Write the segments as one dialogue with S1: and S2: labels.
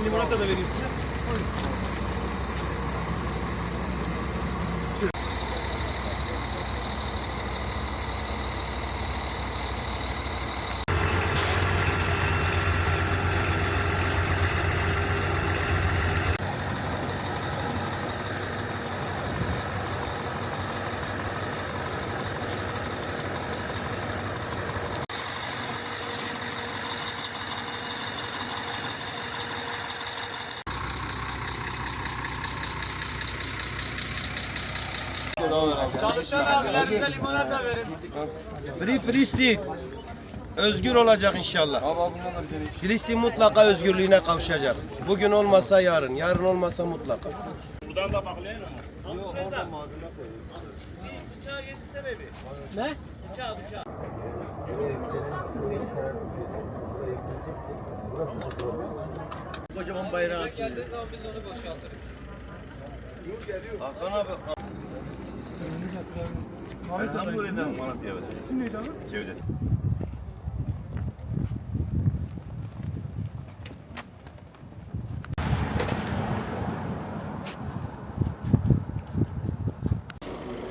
S1: Limonata da vereyim size.
S2: Çalışan abilerimize limonata verin.
S3: Filistin özgür olacak inşallah. Filistin mutlaka özgürlüğüne kavuşacak. Bugün olmasa yarın, yarın olmasa mutlaka.
S1: Buradan da baklayın ama. Yok, orada malzeme koyuyor. Bıçağı getirse bebi. Ne? Bıçağı. Kocaman bayrağı asılıyor.
S2: Geldiği zaman biz onu boşaltırız.
S3: Hakan abi.
S1: Erhan Nuri'den Malatya'ya verecek.
S4: İsim neydi abi?
S1: Cevdet.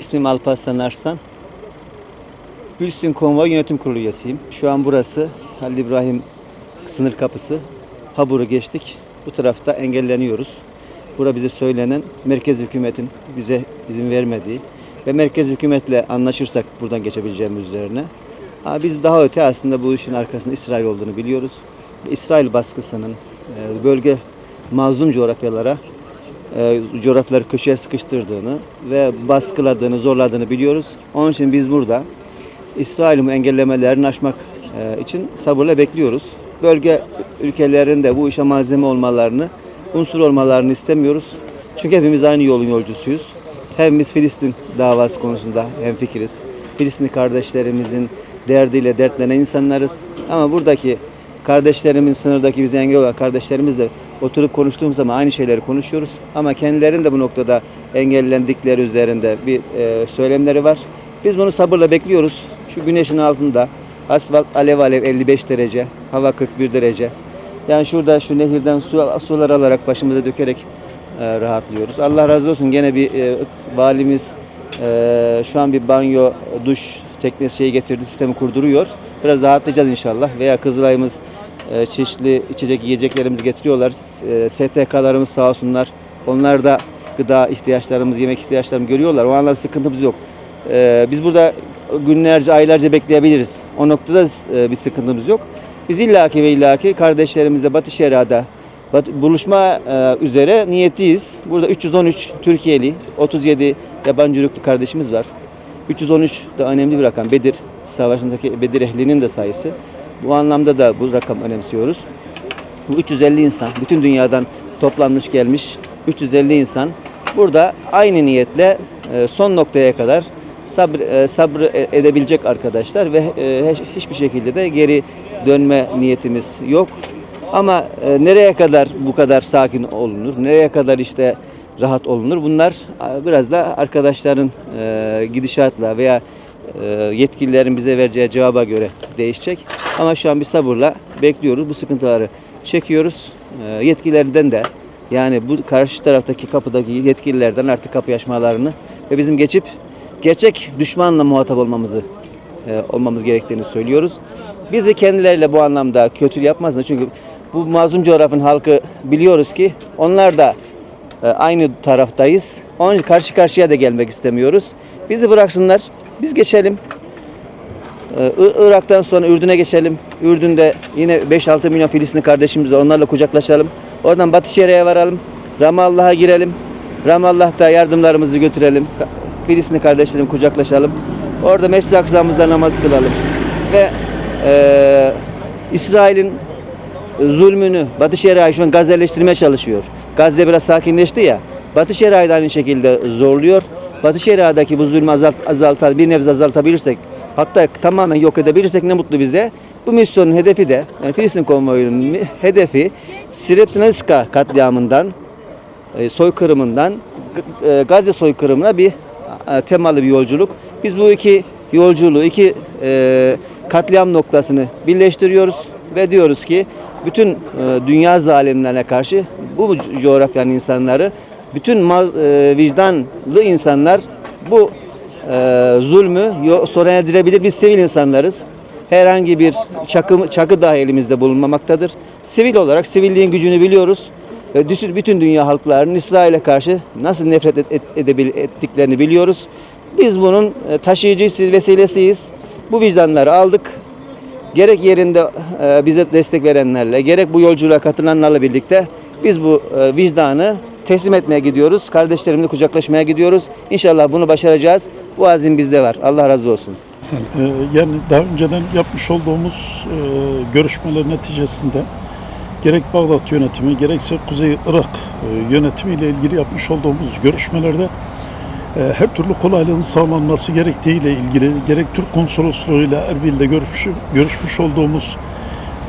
S5: İsmim Alparslan Arslan. Filistin Konvoy Yönetim Kurulu üyesiyim. Şu an burası Halil İbrahim sınır kapısı. Habur'u geçtik. Bu tarafta engelleniyoruz. Bura bize söylenen merkez hükümetin bize izin vermediği ve merkez hükümetle anlaşırsak buradan geçebileceğimiz üzerine. Ama biz daha öte aslında bu işin arkasında İsrail olduğunu biliyoruz. İsrail baskısının bölge mazlum coğrafyalara coğrafyaları köşeye sıkıştırdığını ve baskıladığını, zorladığını biliyoruz. Onun için biz burada İsrail'in engellemelerini aşmak için sabırla bekliyoruz. Bölge ülkelerinde bu işe malzeme olmalarını, unsur olmalarını istemiyoruz. Çünkü hepimiz aynı yolun yolcusuyuz. Hepimiz Filistin davası konusunda hemfikiriz. Filistinli kardeşlerimizin derdiyle dertlenen insanlarız. Ama buradaki kardeşlerimiz, sınırdaki bize engel olan kardeşlerimizle oturup konuştuğumuz zaman aynı şeyleri konuşuyoruz. Ama kendilerinin de bu noktada engellendikleri üzerinde bir söylemleri var. Biz bunu sabırla bekliyoruz. Şu güneşin altında asfalt alev alev 55 derece, hava 41 derece. Yani şurada şu nehirden sular alarak başımıza dökerek rahatlıyoruz. Allah razı olsun, gene bir valimiz şu an bir banyo, duş teknesi getirdi, sistemi kurduruyor. Biraz rahatlayacağız inşallah. Veya Kızılay'ımız çeşitli içecek yiyeceklerimizi getiriyorlar. STK'larımız sağ olsunlar. Onlar da gıda ihtiyaçlarımız, yemek ihtiyaçlarımızı görüyorlar. O anlamda sıkıntımız yok. Biz burada günlerce, aylarca bekleyebiliriz. O noktada bir sıkıntımız yok. Biz illaki kardeşlerimizle Batı Şeria'da buluşma üzere niyetliyiz. Burada 313 Türkiye'li, 37 yabancı uyruklu kardeşimiz var. 313 de önemli bir rakam. Bedir Savaşı'ndaki Bedir ehlinin de sayısı. Bu anlamda da bu rakam önemsiyoruz. Bu 350 insan, bütün dünyadan toplanmış gelmiş 350 insan burada aynı niyetle son noktaya kadar sabır edebilecek arkadaşlar ve hiçbir şekilde de geri dönme niyetimiz yok. Ama nereye kadar bu kadar sakin olunur, nereye kadar işte rahat olunur, bunlar biraz da arkadaşların gidişatla veya yetkililerin bize vereceği cevaba göre değişecek. Ama şu an bir sabırla bekliyoruz, bu sıkıntıları çekiyoruz. Yetkililerden de, yani bu karşı taraftaki kapıdaki yetkililerden artık kapıyı açmalarını ve bizim geçip gerçek düşmanla muhatap olmamız gerektiğini söylüyoruz. Bizi kendileriyle bu anlamda kötü yapmasınlar. Çünkü bu mazlum coğrafyanın halkı biliyoruz ki onlar da aynı taraftayız. Onun için karşı karşıya da gelmek istemiyoruz. Bizi bıraksınlar, biz geçelim. Irak'tan sonra Ürdün'e geçelim. Ürdün'de yine 5-6 milyon Filistinli kardeşimiz var. Onlarla kucaklaşalım. Oradan Batı Şeria'ya varalım. Ramallah'a girelim. Ramallah'ta yardımlarımızı götürelim. Filistinli kardeşlerim kucaklaşalım. Orada Mescid-i Aksa'mızda namaz kılalım. Ve İsrail'in zulmünü, Batı Şeria'yı şu an Gazze'leştirmeye çalışıyor. Gazze biraz sakinleşti ya. Batı Şeria'yı da aynı şekilde zorluyor. Batı Şeria'daki bu zulmü bir nebze azaltabilirsek, hatta tamamen yok edebilirsek ne mutlu bize. Bu misyonun hedefi de, yani Filistin konvoyunun hedefi Srebrenica katliamından, soykırımından Gazze soykırımına bir temalı bir yolculuk. Biz bu iki yolculuğu, iki katliam noktasını birleştiriyoruz ve diyoruz ki bütün dünya zalimlerine karşı bu coğrafyanın insanları, bütün vicdanlı insanlar bu zulmü sona erdirebilir. Biz sivil insanlarız. Herhangi bir çakı dahi elimizde bulunmamaktadır. Sivil olarak sivilliğin gücünü biliyoruz. Bütün dünya halklarının İsrail'e karşı nasıl nefret ettiklerini biliyoruz. Biz bunun taşıyıcı vesilesiyiz. Bu vicdanları aldık. Gerek yerinde bize destek verenlerle, gerek bu yolculuğa katılanlarla birlikte biz bu vicdanı teslim etmeye gidiyoruz. Kardeşlerimle kucaklaşmaya gidiyoruz. İnşallah bunu başaracağız. Bu azim bizde var. Allah razı olsun.
S4: Yani daha önceden yapmış olduğumuz görüşmeler neticesinde gerek Bağdat yönetimi, gerekse Kuzey Irak yönetimiyle ilgili yapmış olduğumuz görüşmelerde her türlü kolaylığın sağlanması gerektiğiyle ilgili gerek Türk konsolosluğuyla Erbil'de görüşmüş olduğumuz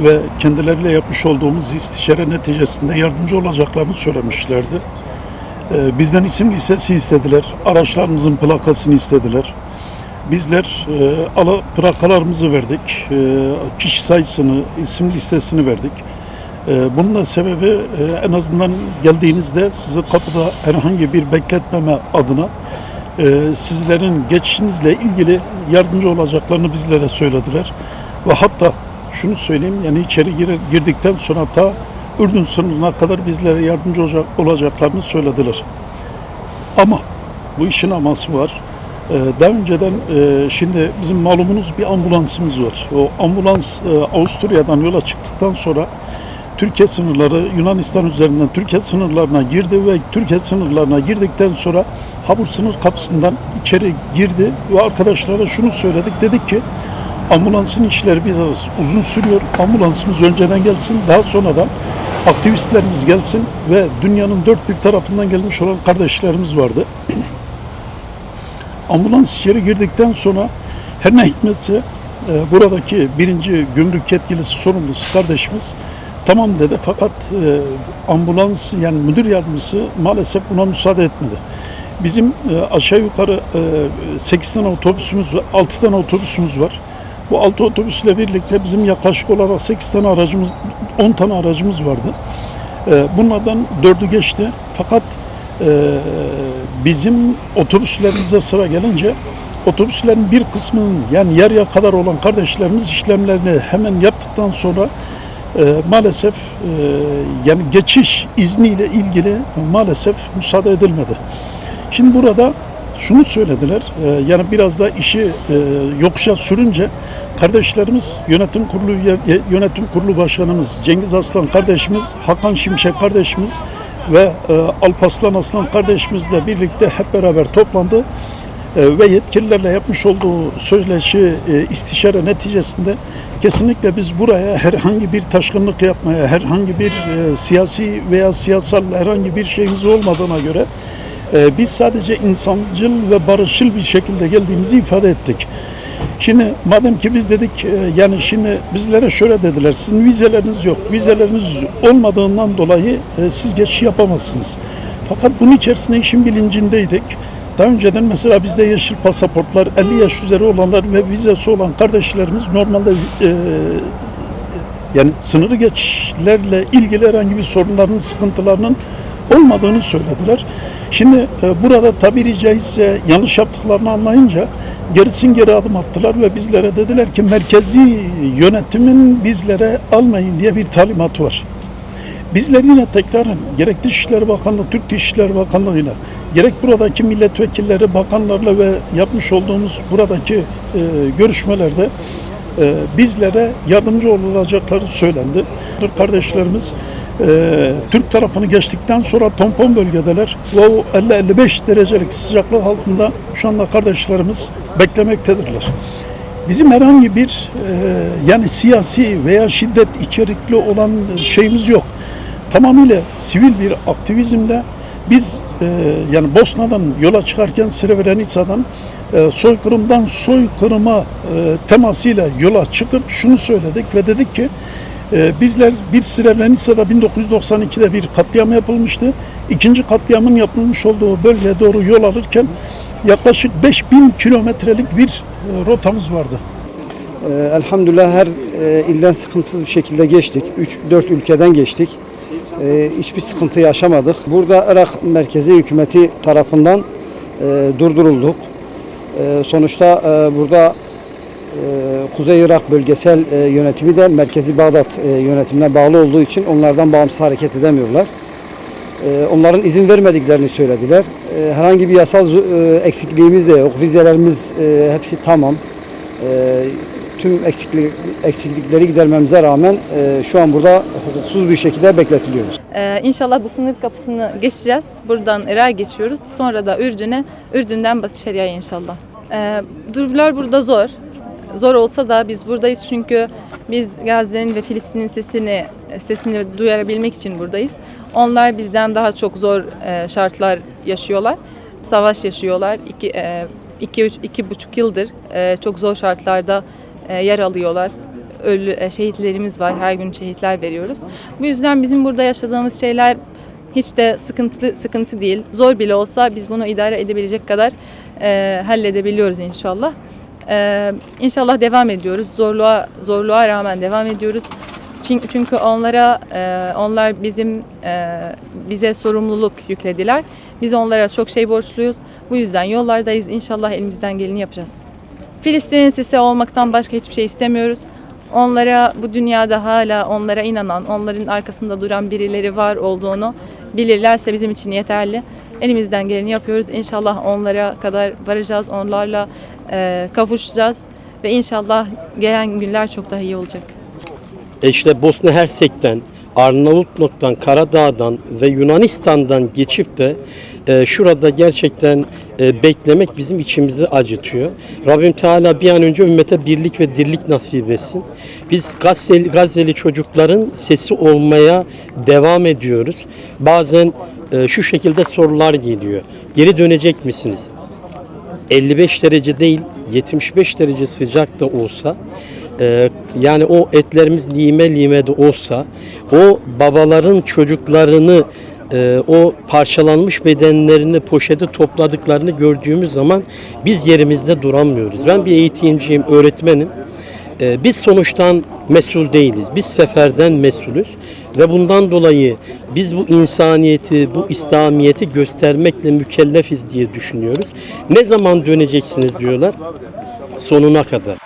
S4: ve kendileriyle yapmış olduğumuz istişare neticesinde yardımcı olacaklarını söylemişlerdi. Bizden isim listesi istediler, araçlarımızın plakasını istediler. Bizler plakalarımızı verdik, kişi sayısını, isim listesini verdik. Bunun da sebebi en azından geldiğinizde sizi kapıda herhangi bir bekletmeme adına sizlerin geçişinizle ilgili yardımcı olacaklarını bizlere söylediler. Ve hatta şunu söyleyeyim, yani içeri girdikten sonra ta Ürdün sınırına kadar bizlere yardımcı olacaklarını söylediler. Ama bu işin aması var. Daha önceden şimdi bizim malumunuz bir ambulansımız var. O ambulans Avusturya'dan yola çıktıktan sonra Türkiye sınırları, Yunanistan üzerinden Türkiye sınırlarına girdi ve Türkiye sınırlarına girdikten sonra Habur sınır kapısından içeri girdi ve arkadaşlara şunu söyledik. Dedik ki ambulansın işleri biraz uzun sürüyor. Ambulansımız önceden gelsin, daha sonradan aktivistlerimiz gelsin ve dünyanın dört bir tarafından gelmiş olan kardeşlerimiz vardı. Ambulans içeri girdikten sonra her ne hikmetse buradaki birinci gümrük yetkilisi sorumlusu kardeşimiz tamam dedi, fakat ambulans yani müdür yardımcısı maalesef buna müsaade etmedi. Bizim aşağı yukarı 8 tane otobüsümüz var, 6 tane otobüsümüz var. Bu 6 otobüsle birlikte bizim yaklaşık olarak 8 tane aracımız, 10 tane aracımız vardı. Bunlardan 4'ü geçti. Fakat bizim otobüslerimize sıra gelince otobüslerin bir kısmının yani yarıya kadar olan kardeşlerimiz işlemlerini hemen yaptıktan sonra maalesef yani geçiş izniyle ilgili maalesef müsaade edilmedi. Şimdi burada şunu söylediler, yani biraz da işi yokuşa sürünce kardeşlerimiz yönetim kurulu başkanımız Cengiz Aslan kardeşimiz, Hakan Şimşek kardeşimiz ve Alparslan Aslan kardeşimizle birlikte hep beraber toplandı ve yetkililerle yapmış olduğu söyleşi istişare neticesinde kesinlikle biz buraya herhangi bir taşkınlık yapmaya, herhangi bir siyasi veya siyasal herhangi bir şeyimiz olmadığına göre biz sadece insancıl ve barışçıl bir şekilde geldiğimizi ifade ettik. Şimdi madem ki biz dedik, yani şimdi bizlere şöyle dediler, sizin vizeleriniz yok. Vizeleriniz olmadığından dolayı siz geçiş yapamazsınız. Fakat bunun içerisinde işin bilincindeydik. Daha önceden mesela bizde yeşil pasaportlar, 50 yaş üzeri olanlar ve vizesi olan kardeşlerimiz normalde yani sınırı geçişlerle ilgili herhangi bir sorunların, sıkıntılarının olmadığını söylediler. Şimdi burada tabiri caizse yanlış yaptıklarını anlayınca geri adım attılar ve bizlere dediler ki merkezi yönetimin bizlere almayın diye bir talimatı var. Bizler yine tekraren gerek Dışişleri Bakanlığı, Türk Dışişleri Bakanlığı'yla, gerek buradaki milletvekilleri, bakanlarla ve yapmış olduğumuz buradaki görüşmelerde bizlere yardımcı olacakları söylendi. Kardeşlerimiz Türk tarafını geçtikten sonra tampon bölgedeler ve o 50-55 derecelik sıcaklık altında şu anda kardeşlerimiz beklemektedirler. Bizim herhangi bir yani siyasi veya şiddet içerikli olan şeyimiz yok. Tamamıyla sivil bir aktivizmle biz yani Bosna'dan yola çıkarken Srebrenica'dan soykırımdan soykırıma temasıyla yola çıkıp şunu söyledik ve dedik ki bizler bir Srebrenica'da 1992'de bir katliam yapılmıştı. İkinci katliamın yapılmış olduğu bölgeye doğru yol alırken Yaklaşık 5000 kilometrelik bir rotamız vardı.
S6: Elhamdülillah her ilden sıkıntısız bir şekilde geçtik. 3-4 ülkeden geçtik. Hiçbir sıkıntı yaşamadık. Burada Irak merkezi hükümeti tarafından durdurulduk. Sonuçta burada Kuzey Irak bölgesel yönetimi de Merkezi Bağdat yönetimine bağlı olduğu için onlardan bağımsız hareket edemiyorlar. Onların izin vermediklerini söylediler. Herhangi bir yasal eksikliğimiz de yok. Vizelerimiz hepsi tamam. Tüm eksiklikleri gidermemize rağmen şu an burada hukuksuz bir şekilde bekletiliyoruz.
S7: İnşallah bu sınır kapısını geçeceğiz. Buradan Irak'a geçiyoruz. Sonra da Ürdün'e, Ürdün'den Batı Şeria'ya inşallah. Durbüler burada zor. Zor olsa da biz buradayız çünkü biz Gazze'nin ve Filistin'in sesini duyurabilmek için buradayız. Onlar bizden daha çok zor şartlar yaşıyorlar. Savaş yaşıyorlar. 2,5 yıldır çok zor şartlarda yer alıyorlar. Şehitlerimiz var. Her gün şehitler veriyoruz. Bu yüzden bizim burada yaşadığımız şeyler hiç de sıkıntı değil. Zor bile olsa biz bunu idare edebilecek kadar halledebiliyoruz inşallah. İnşallah devam ediyoruz. Zorluğa rağmen devam ediyoruz. Çünkü onlar bize sorumluluk yüklediler. Biz onlara çok şey borçluyuz. Bu yüzden yollardayız. İnşallah elimizden geleni yapacağız. Filistin'in sesi olmaktan başka hiçbir şey istemiyoruz. Onlara bu dünyada hala onlara inanan, onların arkasında duran birileri var olduğunu bilirlerse bizim için yeterli. Elimizden geleni yapıyoruz. İnşallah onlara kadar varacağız. Onlarla kavuşacağız ve inşallah gelen günler çok daha iyi olacak.
S8: İşte Bosna Hersek'ten, Arnavutluk'tan, Karadağ'dan ve Yunanistan'dan geçip de şurada gerçekten beklemek bizim içimizi acıtıyor. Rabbim Teala bir an önce ümmete birlik ve dirlik nasip etsin. Biz Gazze'li çocukların sesi olmaya devam ediyoruz. Bazen şu şekilde sorular geliyor. Geri dönecek misiniz? 55 derece değil, 75 derece sıcak da olsa, yani o etlerimiz lime lime de olsa, o babaların çocuklarını, o parçalanmış bedenlerini poşete topladıklarını gördüğümüz zaman biz yerimizde duramıyoruz. Ben bir eğitimciyim, öğretmenim. Biz sonuçtan mesul değiliz. Biz seferden mesulüz ve bundan dolayı biz bu insaniyeti, bu İslamiyeti göstermekle mükellefiz diye düşünüyoruz. Ne zaman döneceksiniz diyorlar? Sonuna kadar.